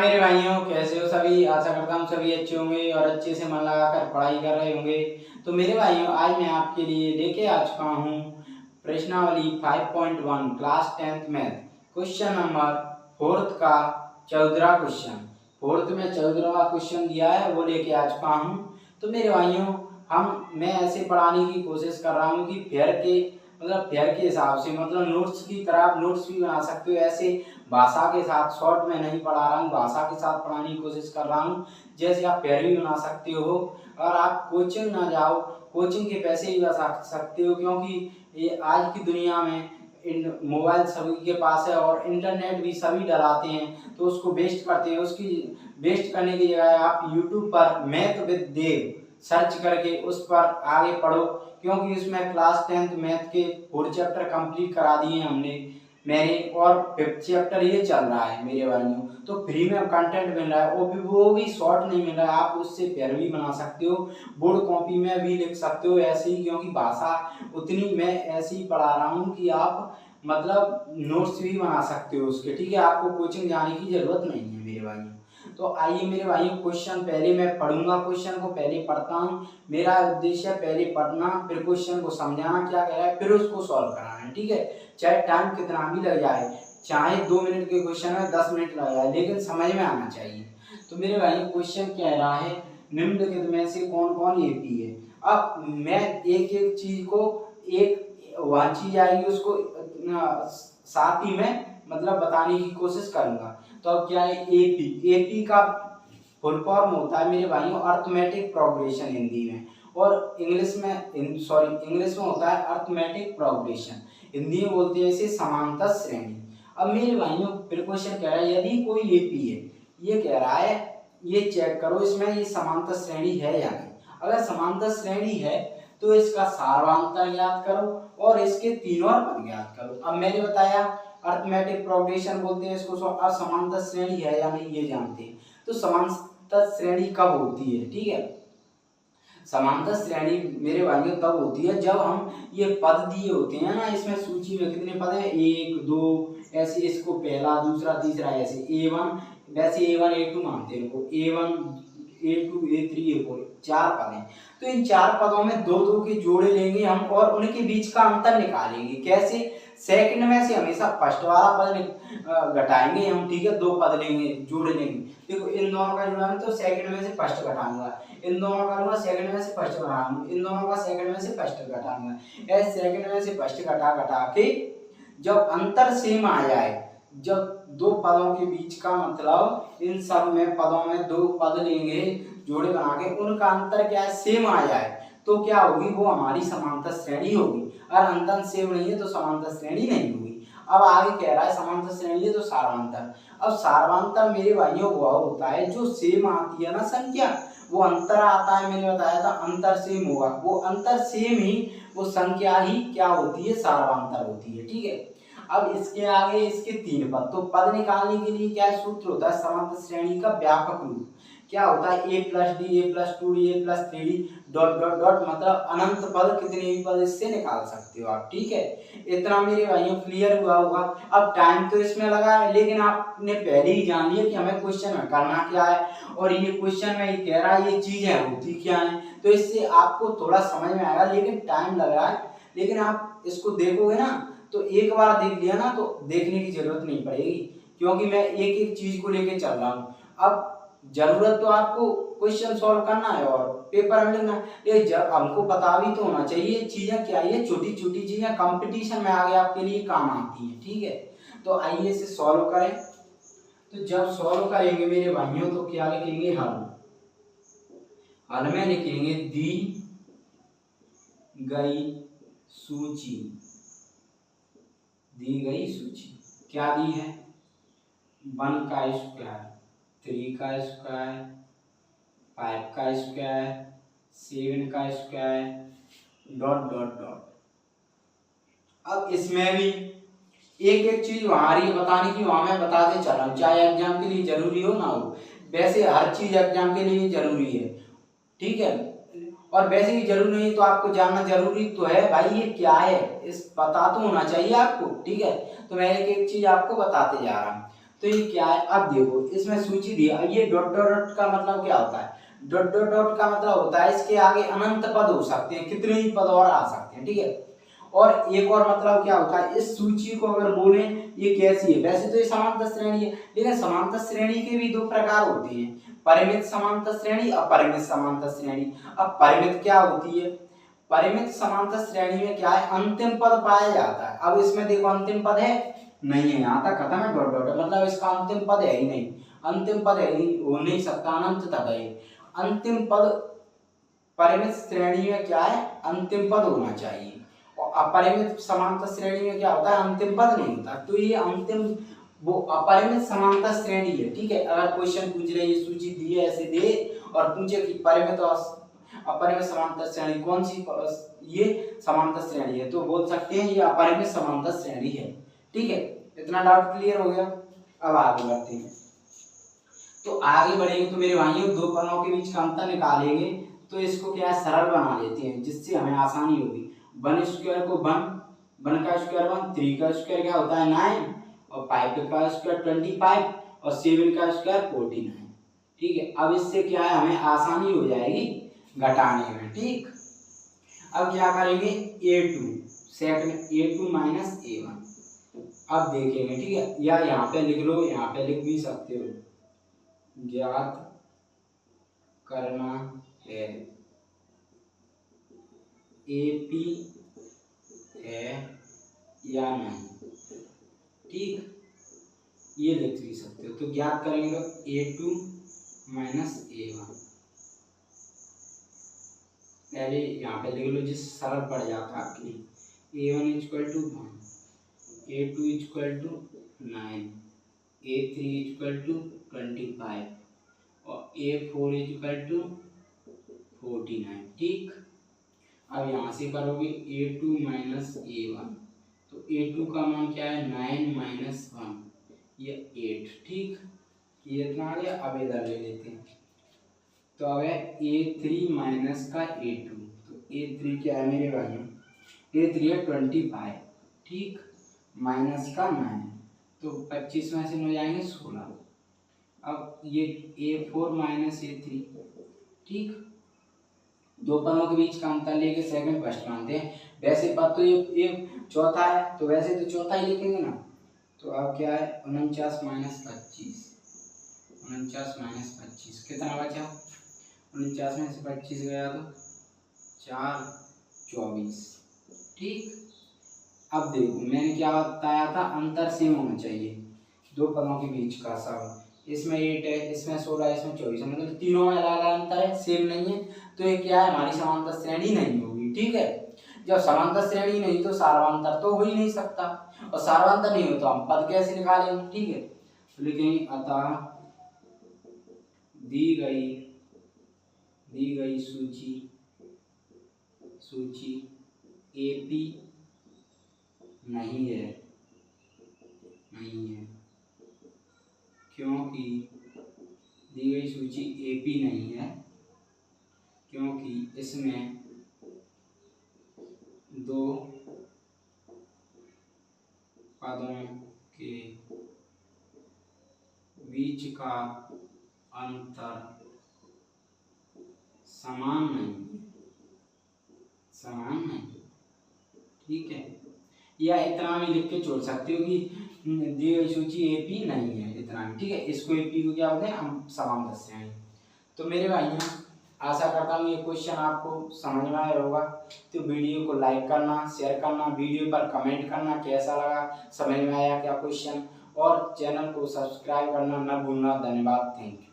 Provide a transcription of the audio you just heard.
मेरे भाइयों, कैसे हो सभी। आशा करता हूँ सभी अच्छे होंगे और अच्छे से मन लगाकर पढ़ाई कर रहे होंगे। तो मेरे भाइयों, आज मैं आपके लिए लेके आ चुका हूँ प्रश्नावली 5.1 class 10th math question number 4th का 14वां क्वेश्चन। 4th में 14वां क्वेश्चन दिया है, वो लेके आ चुका हूँ। तो मेरे भाइयों, मैं ऐसे पढ़ाने की कोशिश कर रहा हूँ कि फेयर के हिसाब से, मतलब नोट्स की तरह आप नोट्स भी बना सकते हो। ऐसे भाषा के साथ शॉर्ट में नहीं पढ़ा रहा हूँ, भाषा के साथ पढ़ाने की कोशिश कर रहा हूँ। जैसे आप फेयर भी बना सकते हो और आप कोचिंग ना जाओ, कोचिंग के पैसे भी बचा सकते हो, क्योंकि ये आज की दुनिया में मोबाइल सभी के पास है और इंटरनेट भी सभी डलाते हैं, तो उसको वेस्ट करते हैं। उसकी वेस्ट करने की जगह आप यूट्यूब पर मैथ विद देव सर्च करके उस पर आगे पढ़ो, क्योंकि उसमें क्लास 10th मैथ के 4 चैप्टर कंप्लीट करा दिए हमने मैंने, और 5th चैप्टर ये चल रहा है मेरे भाइयों। तो फ्री में कंटेंट मिल रहा है, वो भी शॉर्ट नहीं मिल रहा है। आप उससे पेयर भी बना सकते हो, बोर्ड कॉपी में भी लिख सकते हो ऐसे ही, क्योंकि भाषा उतनी मैं ऐसे ही पढ़ा रहा हूँ कि आप मतलब नोट्स भी बना सकते हो उसके। ठीक है, आपको कोचिंग जाने की जरूरत नहीं है मेरे भाइयों। तो आइए मेरे भाइयों, क्वेश्चन पहले मैं पढ़ूंगा, क्वेश्चन को पहले पढ़ता हूँ। मेरा उद्देश्य पहले पढ़ना, फिर क्वेश्चन को समझाना क्या कह रहा है, फिर उसको सॉल्व कराना है। ठीक है, चाहे टाइम कितना भी लग जाए, चाहे 2 मिनट के क्वेश्चन में 10 मिनट लग जाए, लेकिन समझ में आना चाहिए। तो मेरे भाई, क्वेश्चन कह रहा है निम्नलिखित में से कौन कौन एपी है। अब मैं एक एक चीज को, एक वह चीज आएगी उसको साथ ही में मतलब बताने की कोशिश करूंगा। तो अब क्या है, एपी। एपी का फुल फॉर्म होता है मेरे भाइयों अर्थमेटिक प्रोग्रेशन हिंदी में, और इंग्लिश में होता है अर्थमेटिक प्रोग्रेशन, हिंदी में बोलते हैं इसे समांतर श्रेणी। अब मेरे भाइयों, फिर क्वेश्चन कह रहा है यदि कोई एपी है, ये कह रहा है ये चेक करो इसमें ये समांतर श्रेणी है या नहीं। अगर समांतर श्रेणी है तो इसका सार्वधातुक ज्ञात करो और इसके तीनों पद ज्ञात करो। अब मैंने बताया अर्थमेटिक प्रोग्रेशन बोलते हैं इसको। अब समांतर श्रेणी है या नहीं ये जानते हैं। तो समांतर श्रेणी कब होती है, ठीक है, समांतर श्रेणी मेरे भाइयों तब होती है जब हम ये पद दिए होते हैं ना, इसमें सूची में कितने पद हैं, 1 2 ऐसे, इसको पहला दूसरा तीसरा ऐसे A1, वैसे A1 A2 मानते हैं इनको, A1 A2 A3 A4 4 पद हैं। तो इन 4 पदों में 2 के जोड़े लेंगे हम और उनके बीच का अंतर निकालेंगे। कैसे, सेकंड में से हमेशा फर्स्ट वाला पद घटाएंगे हम। ठीक है, 2 पद लेंगे, जोड़े लेंगे। देखो, इन दोनों का जोड़ा तो सेकंड में से फर्स्ट घटाऊंगा, इन दोनों का लूंगा सेकंड में से फर्स्ट घटाऊंगा, इन दोनों का सेकंड में से फर्स्ट घटाऊंगा, ऐसे सेकंड में से फर्स्ट घटा घटा के जब अंतर सेम आ जाए, जब 2 पदों के बीच का मतलब इन सब में पदों में 2 पद लेंगे जोड़े बना के, उनका अंतर क्या है, सेम आ जाए, तो क्या होगी, वो हमारी समांतर श्रेणी होगी। और अंतर सेम नहीं है तो समांतर श्रेणी नहीं होगी। अब आगे कह रहा है समांतर श्रेणी है तो सार्वधातुक। अब सार्वधातुक मेरे भाइयों वो होता है जो सेम आती है ना संख्या, वो अंतर आता है, मैंने बताया था अंतर सेम होगा, वो अंतर सेम ही, वो संख्या ही क्या होती है, सार्वधातुक होती है। ठीक है, अब इसके आगे इसके 3 पद, तो पद निकालने के लिए क्या सूत्र होता है, समांतर श्रेणी का व्यापक रूप क्या होता है, a+d a+2d a+3d dot dot dot, मतलब अनंत पद, कितने भी पद इससे निकाल सकते हो आप। ठीक है, इतना मेरे भाइयों क्लियर हुआ होगा। अब टाइम तो इसमें लगा है, लेकिन आपने पहले ही जान लिया कि हमें क्वेश्चन में करना क्या है, और ये क्वेश्चन में ये कह रहा है ये चीजें होती क्या है, तो इससे आपको थोड़ा समझ में आएगा, लेकिन टाइम लग रहा है। लेकिन आप इसको देखोगे ना, तो एक बार देख लिया ना तो देखने की जरूरत नहीं पड़ेगी, क्योंकि मैं एक एक चीज को लेके चल रहा हूँ। अब जरूरत तो आपको क्वेश्चन सॉल्व करना है और पेपर में लिखना है, लेकिन जब हमको पता भी तो होना चाहिए चीजें क्या है, छोटी छोटी चीजें कंपटीशन में आगे आपके लिए काम आती है। ठीक है, तो आइए इसे सॉल्व करें। तो जब सॉल्व करेंगे मेरे भाइयों तो क्या लिखेंगे, हल में लिखेंगे दी गई सूची, दी गई सूची क्या दी है, 1 का स्क्वायर, 3 का स्क्वायर, 5 का स्क्वायर, 7 का स्क्वायर, डॉट डॉट डॉट। अब इसमें भी एक एक चीज वहां रही बताने की, वहां मैं बताते चल रहा हूँ, चाहे एग्जाम के लिए जरूरी हो ना हो, वैसे हर चीज एग्जाम के लिए जरूरी है। ठीक है, और वैसे ही जरूरी नहीं तो आपको जानना जरूरी तो है भाई, ये क्या है, इस पता तो होना चाहिए आपको। ठीक है, तो मैं एक एक चीज आपको बताते जा रहा हूँ। तो ये क्या है, अब देखो इसमें सूची दी है, ये डॉट डॉट डॉट का मतलब क्या होता है, डॉट डॉट डॉट का मतलब होता है इसके आगे अनंत पद हो सकते हैं, कितने ही पद और आ सकते हैं, ठीक है। और एक और मतलब क्या होता है, इस सूची को अगर बोले ये कैसी है, वैसे तो ये समांतर श्रेणी है, लेकिन समांतर श्रेणी के भी दो प्रकार होते हैं, परिमित समांतर श्रेणी, अपरिमित समांतर श्रेणी। अब परिमित क्या होती है, परिमित समांतर श्रेणी में क्या है, अंतिम पद पाया जाता है। अब इसमें देखो अंतिम पद है नहीं है, यहाँ तक खत्म है डॉट डॉट, मतलब इसका अंतिम पद है ही नहीं, अंतिम पद है ही हो नहीं सकता, अनंत तक है अंतिम पद। परिमित श्रेणी में क्या है, अंतिम पद होना चाहिए, और अपरिमित समांतर श्रेणी में क्या होता है, अंतिम पद नहीं होता। तो ये अंतिम वो अपरिमित समांतर श्रेणी है, ठीक है। अगर क्वेश्चन पूछ रहे ये सूची दी है ऐसे दे और पूछे कि परिमित और अपरिमित समांतर श्रेणी कौन सी, ये समांतर श्रेणी है, तो बोल सकते हैं ये अपरिमित समांतर श्रेणी है, ठीक है। इतना डाउट क्लियर हो गया। अब आगे बढ़ते हैं, तो आगे बढ़ेंगे तो मेरे भाइयों दो पदों के बीच का अंतर निकालेंगे, तो इसको क्या है सरल बना लेते हैं जिससे हमें आसानी होगी। 1 स्क्वायर को 1 का स्क्वायर 1, 3 का स्क्वायर क्या होता है 9, और 5 का स्क्वायर 25, और 7 का स्क्वायर 49, ठीक है। अब इससे क्या है हमें आसानी हो जाएगी घटाने में, ठीक। अब क्या करेंगे, a2 second a2 minus a1, अब देखेंगे, ठीक है, या यहाँ पे लिख लो, यहाँ पे लिख भी सकते हो, ज्ञात करना है AP है या नहीं, ठीक, ये लिख भी सकते हो। तो ज्ञात करेंगे A2 माइनस A1, पहले यहाँ पे लिख लो जिससे सरल पड़ जाता है आपके लिए। A1 equal to 1, A2 equal to 9, A3 equal to 25, और A4 इक्वल टू 49, ठीक। अब यहाँ से करोगे A2 माइनस A1, तो A2 का मान क्या है 9 माइनस 1, ये 8, ठीक, ये इतना आ गया। अब इधर ले लेते हैं, तो अब है A3 माइनस का A2, तो A3 क्या है मेरे भाइयों, A3 है 25, ठीक, माइनस का 9, तो 25 में से हो जाएंगे 16। अब ये A4 माइनस A3, ठीक, दो पदों के बीच का अंतर लेके सेकंड फर्स्ट मानते हैं। वैसे पद तो ये चौथा है, तो वैसे तो चौथा ही लिखेंगे ना। तो अब क्या है 49 माइनस 25, 49 माइनस 25 कितना बचा, 49 में से 25 गया तो 4, 24, ठीक। अब देखो मैंने क्या बताया था, अंतर सेम होना चाहिए दो पदों के बीच का सब, इसमें 8 है, इसमें 16, इसमें 24, मतलब तीनों में अलग अलग अंतर है, सेम नहीं है, तो ये क्या है हमारी समांतर श्रेणी नहीं होगी, ठीक है। जब समांतर श्रेणी नहीं तो सार्वंतर तो हो ही नहीं सकता, और सार्वंतर नहीं हो तो हम पद कैसे निकालेंगे, ठीक है। तो लिखेंगे अतः दी गई सूची AP नहीं है, क्योंकि दी गई सूची AP नहीं है क्योंकि इसमें दो पदों के बीच का अंतर समान नहीं, ठीक है। या इतना भी लिख के छोड़ सकते हो कि दी गई सूची AP नहीं है, इतना भी, ठीक है। इसको AP को क्या बोलते हैं हम समांतर श्रेणी। तो मेरे भाइयों आशा करता हूँ ये क्वेश्चन आपको समझ में आया होगा, तो वीडियो को लाइक करना, शेयर करना, वीडियो पर कमेंट करना कैसा लगा, समझ में आया क्या क्वेश्चन, और चैनल को सब्सक्राइब करना न भूलना। धन्यवाद, थैंक यू।